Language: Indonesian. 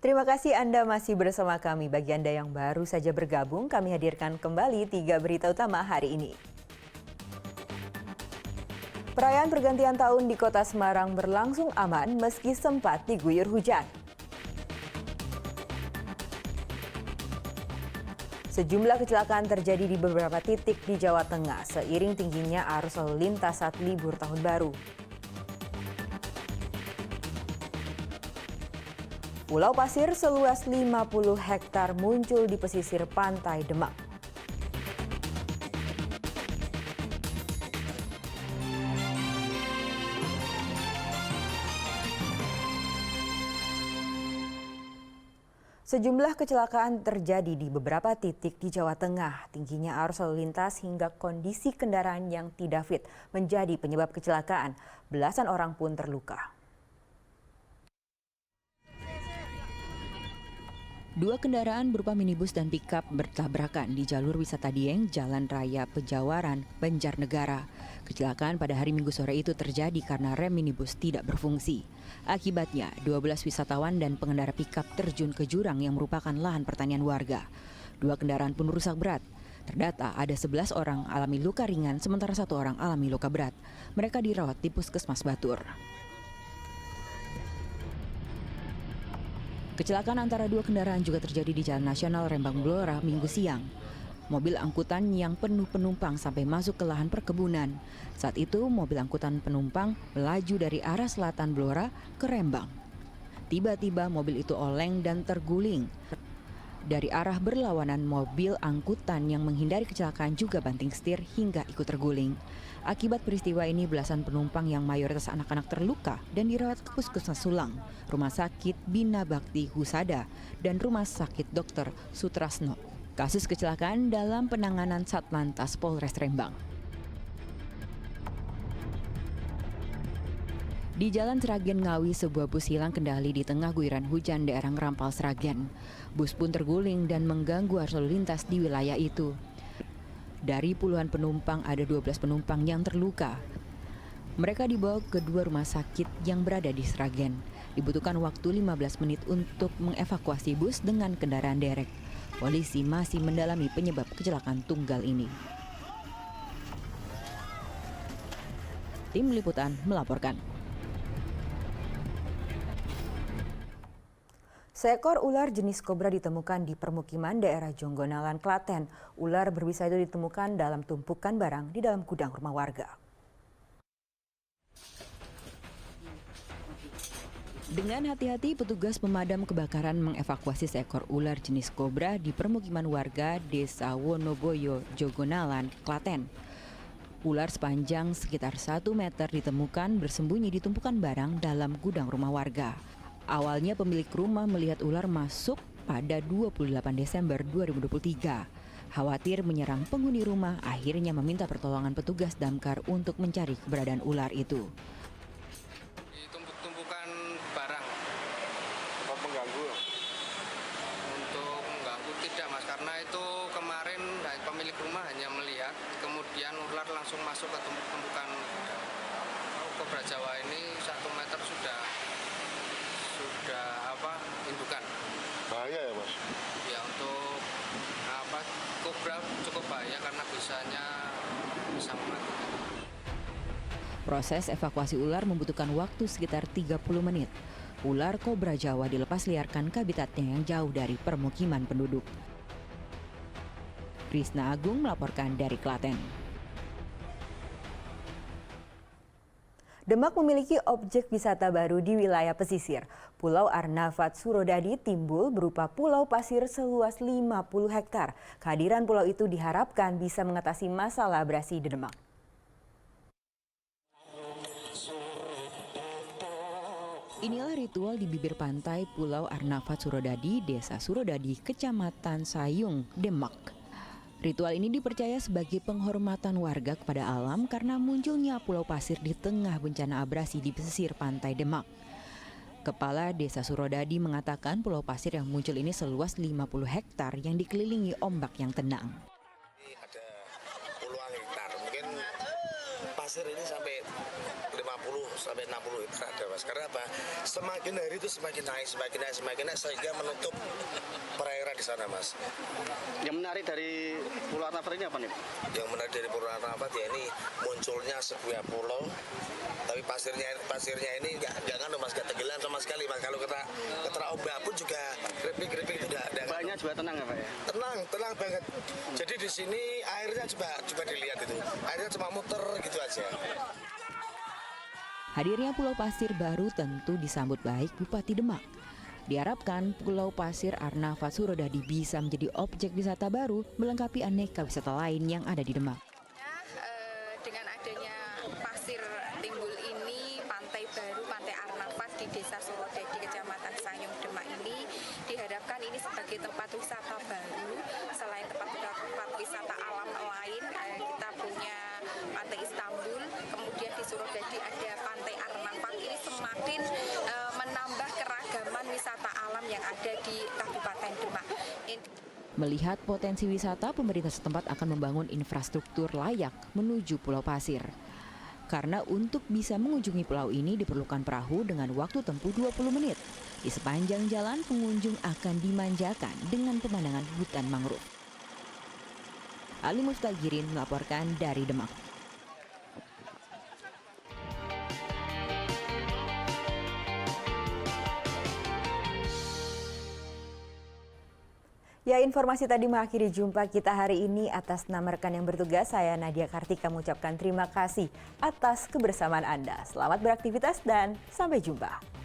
Terima kasih Anda masih bersama kami. Bagi Anda yang baru saja bergabung, kami hadirkan kembali 3 berita utama hari ini. Perayaan pergantian tahun di Kota Semarang berlangsung aman meski sempat diguyur hujan. Sejumlah kecelakaan terjadi di beberapa titik di Jawa Tengah seiring tingginya arus lalu lintas saat libur tahun baru. Pulau pasir seluas 50 hektar muncul di pesisir pantai Demak. Sejumlah kecelakaan terjadi di beberapa titik di Jawa Tengah. Tingginya arus lalu lintas hingga kondisi kendaraan yang tidak fit menjadi penyebab kecelakaan. Belasan orang pun terluka. Dua kendaraan berupa minibus dan pickup bertabrakan di jalur wisata Dieng, Jalan Raya Pejawaran, Banjarnegara. Kecelakaan pada hari Minggu sore itu terjadi karena rem minibus tidak berfungsi. Akibatnya, 12 wisatawan dan pengendara pickup terjun ke jurang yang merupakan lahan pertanian warga. Dua kendaraan pun rusak berat. Terdata ada 11 orang alami luka ringan, sementara 1 orang alami luka berat. Mereka dirawat di Puskesmas Batur. Kecelakaan antara dua kendaraan juga terjadi di Jalan Nasional Rembang Blora Minggu siang. Mobil angkutan yang penuh penumpang sampai masuk ke lahan perkebunan. Saat itu mobil angkutan penumpang melaju dari arah selatan Blora ke Rembang. Tiba-tiba mobil itu oleng dan terguling. Dari arah berlawanan mobil angkutan yang menghindari kecelakaan juga banting setir hingga ikut terguling. Akibat peristiwa ini belasan penumpang yang mayoritas anak-anak terluka dan dirawat ke Puskesmas Sulang, Rumah Sakit Bina Bakti Husada, dan Rumah Sakit Dr. Sutrasno. Kasus kecelakaan dalam penanganan Satlantas Polres Rembang. Di Jalan Sragen Ngawi, sebuah bus hilang kendali di tengah guyuran hujan daerah Ngerampal Sragen. Bus pun terguling dan mengganggu arus lalu lintas di wilayah itu. Dari puluhan penumpang, ada 12 penumpang yang terluka. Mereka dibawa ke 2 rumah sakit yang berada di Sragen. Dibutuhkan waktu 15 menit untuk mengevakuasi bus dengan kendaraan derek. Polisi masih mendalami penyebab kecelakaan tunggal ini. Tim Liputan melaporkan. Seekor ular jenis kobra ditemukan di permukiman daerah Jonggonalan, Klaten. Ular berbisa itu ditemukan dalam tumpukan barang di dalam gudang rumah warga. Dengan hati-hati, petugas pemadam kebakaran mengevakuasi seekor ular jenis kobra di permukiman warga Desa Wonoboyo, Jonggonalan, Klaten. Ular sepanjang sekitar 1 meter ditemukan bersembunyi di tumpukan barang dalam gudang rumah warga. Awalnya pemilik rumah melihat ular masuk pada 28 Desember 2023. Khawatir menyerang penghuni rumah, akhirnya meminta pertolongan petugas damkar untuk mencari keberadaan ular itu. Di tumpukan barang. Apa mengganggu? Untuk mengganggu tidak Mas, karena itu kemarin pemilik rumah hanya melihat, kemudian ular langsung masuk ke tumpukan. Kobra Jawa ini 1 meter sudah indukan. Bahaya ya Mas? Ya, untuk kobra cukup bahaya karena bisa mematikan. Proses evakuasi ular membutuhkan waktu sekitar 30 menit. Ular kobra Jawa dilepas liarkan ke habitatnya yang jauh dari permukiman penduduk. Krisna Agung melaporkan dari Klaten. Demak memiliki objek wisata baru di wilayah pesisir. Pulau Arnafat Surodadi timbul berupa pulau pasir seluas 50 hektar. Kehadiran pulau itu diharapkan bisa mengatasi masalah abrasi di Demak. Inilah ritual di bibir pantai Pulau Arnafat Surodadi, Desa Surodadi, Kecamatan Sayung, Demak. Ritual ini dipercaya sebagai penghormatan warga kepada alam karena munculnya pulau pasir di tengah bencana abrasi di pesisir pantai Demak. Kepala Desa Surodadi mengatakan pulau pasir yang muncul ini seluas 50 hektar yang dikelilingi ombak yang tenang. Ada puluhan hektar, mungkin 4 pasir ini sampai 50 sampai 60 hektar ada Mas. Karena apa? Semakin hari itu semakin naik sehingga menutup perairan di sana Mas. Yang menarik dari Pulau Arnafat ini apa nih? Yang menarik dari Pulau Arnafat ya ini munculnya sebuah pulau, tapi pasirnya ini jangan Mas, gak tenggelam sama sekali Mas. Kalau kena ombak pun juga keripik itu tidak. Banyak juga tenang ya Pak ya? Tenang banget. Jadi di sini airnya coba dilihat itu, airnya cuma muter gitu aja. Hadirnya Pulau Pasir baru tentu disambut baik Bupati Demak. Diharapkan Pulau Pasir Arnafat Surodadi bisa menjadi objek wisata baru melengkapi aneka wisata lain yang ada di Demak. Dengan adanya pasir timbul ini, pantai baru, Pantai Arnafat di Desa Surodadi, Kecamatan Sanyung, Demak ini diharapkan ini sebagai tempat wisata baru. Selain tempat wisata alam lain, kita punya Pantai Istanbul, kemudian di Surodadi ada Pantai Arnafat. Ini semakin menambah keragaman wisata alam yang ada di Kabupaten Demak. Melihat potensi wisata, pemerintah setempat akan membangun infrastruktur layak menuju Pulau Pasir. Karena untuk bisa mengunjungi pulau ini diperlukan perahu dengan waktu tempuh 20 menit. Di sepanjang jalan, pengunjung akan dimanjakan dengan pemandangan hutan mangrove. Ali Muftagirin melaporkan dari Demak. Ya, informasi tadi mengakhiri jumpa kita hari ini. Atas nama rekan yang bertugas, saya Nadia Kartika mengucapkan terima kasih atas kebersamaan Anda. Selamat beraktivitas dan sampai jumpa.